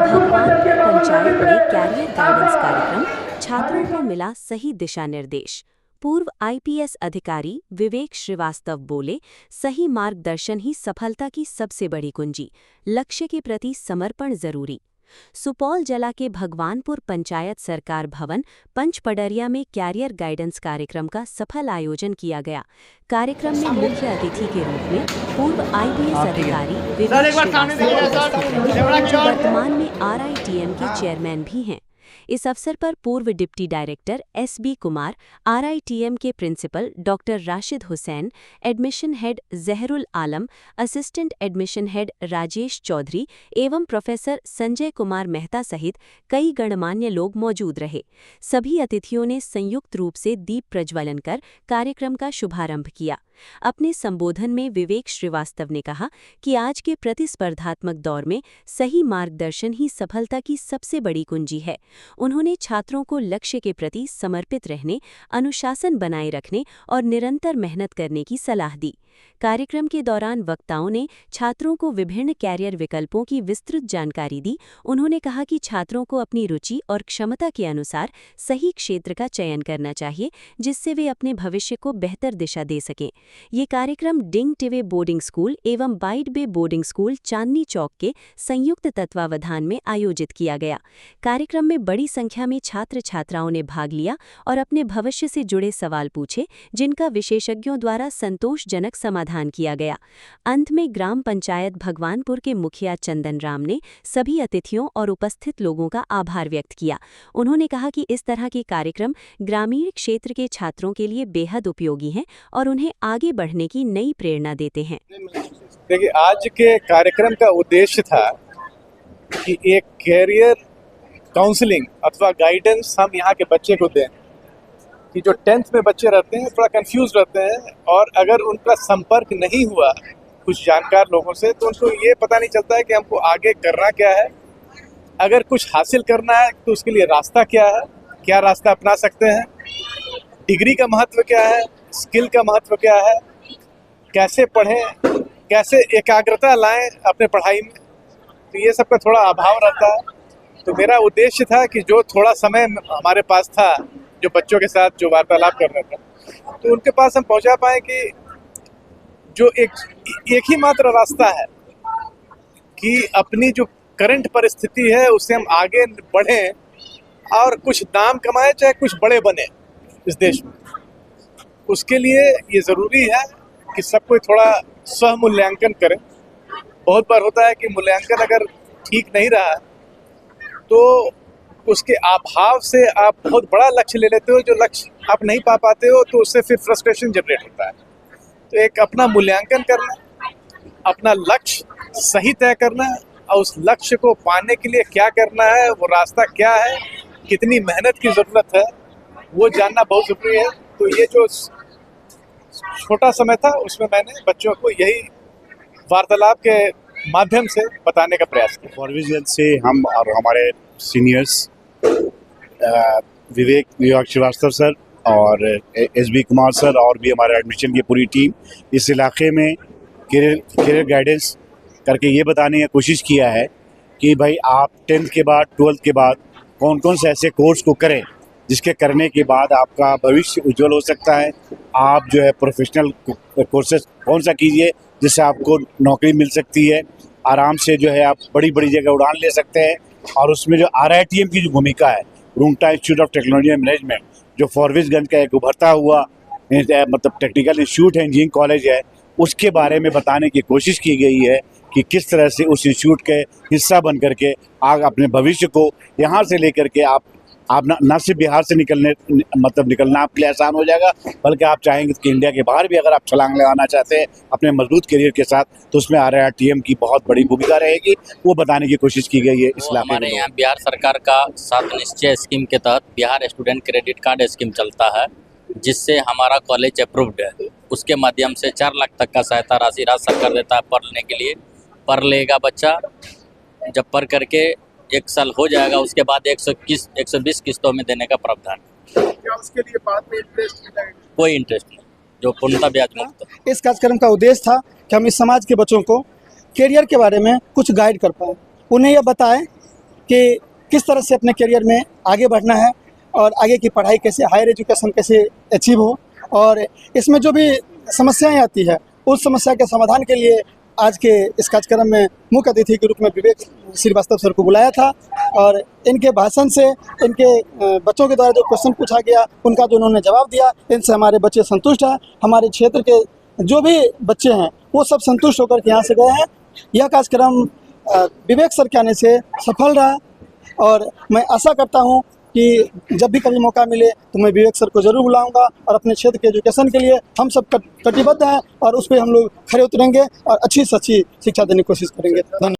भगवानपुर पंचायत में career guidance कार्यक्रम, छात्रों को मिला सही दिशा निर्देश। पूर्व आईपीएस अधिकारी विवेक श्रीवास्तव बोले, सही मार्गदर्शन ही सफलता की सबसे बड़ी कुंजी, लक्ष्य के प्रति समर्पण जरूरी। सुपौल जिला के भगवानपुर पंचायत सरकार भवन पंचपडरिया में कैरियर गाइडेंस कार्यक्रम का सफल आयोजन किया गया। कार्यक्रम में मुख्य अतिथि के रूप में पूर्व आईपीएस अधिकारी विवेक श्रीवास्तव उपस्थित रहे, जो वर्तमान में आरआईटीएम के चेयरमैन भी हैं। इस अवसर पर पूर्व deputy director SB Kumar, RITM के principal doctor Rashid Hussain, admission head Zahrul Alam, assistant admission head Rajesh Chaudhary एवं प्रोफेसर संजय कुमार मेहता सहित कई गणमान्य लोग मौजूद रहे। सभी अतिथियों ने संयुक्त रूप से दीप प्रज्वलन कर कार्यक्रम का शुभारंभ किया। अपने संबोधन में विवेक श्रीवास्तव ने कहा कि आज के प्रतिस्पर्धात्मक दौर में सही मार्गदर्शन ही सफलता की सबसे बड़ी कुंजी है। उन्होंने छात्रों को लक्ष्य के प्रति समर्पित रहने, अनुशासन बनाए रखने और निरंतर मेहनत करने की सलाह दी। कार्यक्रम के दौरान वक्ताओं ने छात्रों को विभिन्न कैरियर विकल्पों की विस्तृत जानकारी दी। उन्होंने कहा कि छात्रों को अपनी रुचि और क्षमता के अनुसार सही क्षेत्र का चयन करना चाहिए, जिससे वे अपने भविष्य को बेहतर दिशा दे सकें। ये कार्यक्रम डिंग टिवे बोर्डिंग स्कूल एवं बाइट बे बोर्डिंग स्कूल चांदनी चौक के संयुक्त तत्वावधान में आयोजित किया गया। कार्यक्रम में बड़ी संख्या में छात्र छात्राओं ने भाग लिया और अपने भविष्य से जुड़े सवाल पूछे, जिनका विशेषज्ञों द्वारा संतोषजनक समाधान किया गया। अंत में ग्राम पंचायत भगवानपुर के मुखिया चंदन राम ने सभी अतिथियों और उपस्थित लोगों का आभार व्यक्त किया। उन्होंने कहा कि इस तरह के कार्यक्रम ग्रामीण क्षेत्र के छात्रों के लिए बेहद उपयोगी हैं और उन्हें आगे बढ़ने की नई प्रेरणा देते हैं। देखिए, आज के कार्यक्रम का उद्देश्य था कि एक कैरियर काउंसलिंग अथवा गाइडेंस हम यहाँ के बच्चे को दें कि जो 10th में बच्चे रहते हैं थोड़ा कंफ्यूज रहते हैं, और अगर उनका संपर्क नहीं हुआ कुछ जानकार लोगों से तो उनको ये पता नहीं चलता है कि हमको आगे करना क्या है। अगर कुछ हासिल करना है तो उसके लिए रास्ता क्या है, क्या रास्ता अपना सकते हैं, डिग्री का महत्व क्या है, स्किल का महत्व क्या है, कैसे पढ़ें, कैसे एकाग्रता लाएं अपने पढ़ाई में। तो ये सब का थोड़ा अभाव रहता है। तो मेरा उद्देश्य था कि जो थोड़ा समय हमारे पास था, जो बच्चों के साथ जो वार्तालाप कर रहे थे, तो उनके पास हम पहुंचा पाए कि जो एक ही मात्र रास्ता है कि अपनी जो करंट परिस्थिति है उससे हम आगे बढ़ें और कुछ नाम कमाएं, चाहे कुछ बड़े बने इस देश में। उसके लिए ये ज़रूरी है कि सब कोई थोड़ा स्वमूल्यांकन करें। बहुत बार होता है कि मूल्यांकन अगर ठीक नहीं रहा तो उसके अभाव से आप बहुत बड़ा लक्ष्य ले लेते हो, जो लक्ष्य आप नहीं पा पाते हो, तो उससे फिर फ्रस्ट्रेशन जनरेट होता है। तो एक अपना मूल्यांकन करना, अपना लक्ष्य सही तय करना और उस लक्ष्य को पाने के लिए क्या करना है, वो रास्ता क्या है, कितनी मेहनत की ज़रूरत है, वो जानना बहुत ज़रूरी है। तो ये जो छोटा समय था उसमें मैंने बच्चों को यही वार्तालाप के माध्यम से बताने का प्रयास किया। फॉरविजन से हम और हमारे सीनियर्स विवेक श्रीवास्तव सर और एसबी कुमार सर और भी हमारे एडमिशन की पूरी टीम इस इलाके में कैरियर गाइडेंस करके ये बताने की कोशिश किया है कि भाई आप 10th के बाद 12th के बाद कौन कौन से ऐसे कोर्स को करें जिसके करने के बाद आपका भविष्य उज्जवल हो सकता है। आप जो है प्रोफेशनल कोर्सेज कौन सा कीजिए जिससे आपको नौकरी मिल सकती है, आराम से जो है आप बड़ी बड़ी जगह उड़ान ले सकते हैं। और उसमें जो आरआईटीएम की जो भूमिका है, Rungta institute of technology and management, जो फॉरबिसगंज का एक उभरता हुआ मतलब टेक्निकल इंस्टीट्यूट है, इंजीनियरिंग कॉलेज है, उसके बारे में बताने की कोशिश की गई है कि किस तरह से उस इंस्टीट्यूट के हिस्सा बन करके आप अपने भविष्य को यहाँ से लेकर के आप न सिर्फ बिहार से निकलना आपके लिए आसान हो जाएगा, बल्कि आप चाहेंगे कि इंडिया के बाहर भी अगर आप छलांग लगाना चाहते हैं अपने मजबूत करियर के साथ, तो उसमें आरआईटीएम की बहुत बड़ी भूमिका रहेगी। वो बताने की कोशिश की गई है इस इलाके में। हमारे यहाँ बिहार सरकार का 7 निश्चय स्कीम के तहत Bihar student credit card scheme चलता है, जिससे हमारा कॉलेज अप्रूव्ड है। उसके माध्यम से 4 लाख तक का सहायता राशि राज्य सरकार देता है पढ़ने के लिए। पढ़ लेगा बच्चा, जब पढ़ करके 1 साल हो जाएगा उसके बाद 120 किस्तों में देने का प्रावधान। क्या उसके लिए बाद में इंटरेस्ट मिलेगा? कोई इंटरेस्ट नहीं, जो पूर्णतः ब्याज मुक्त। इस कार्यक्रम का उद्देश्य था कि हम इस समाज के बच्चों को कैरियर के बारे में कुछ गाइड कर पाएँ, उन्हें यह बताएं कि किस तरह से अपने करियर में आगे बढ़ना है और आगे की पढ़ाई कैसे, हायर एजुकेशन कैसे अचीव हो। और इसमें जो भी समस्याएं आती है उस समस्या के समाधान के लिए आज के इस कार्यक्रम में मुख्य अतिथि के रूप में विवेक श्रीवास्तव सर को बुलाया था। और इनके भाषण से, इनके बच्चों के द्वारा जो क्वेश्चन पूछा गया उनका जो उन्होंने जवाब दिया, इनसे हमारे बच्चे संतुष्ट हैं। हमारे क्षेत्र के जो भी बच्चे हैं वो सब संतुष्ट होकर के यहाँ से गए हैं। यह कार्यक्रम विवेक सर के आने से सफल रहा और मैं आशा करता हूँ कि जब भी कभी मौका मिले तो मैं विवेक सर को ज़रूर बुलाऊंगा और अपने क्षेत्र के एजुकेशन के लिए हम सब कटिबद्ध हैं और उस पर हम लोग खड़े उतरेंगे और अच्छी से अच्छी शिक्षा देने की कोशिश करेंगे। धन्यवाद।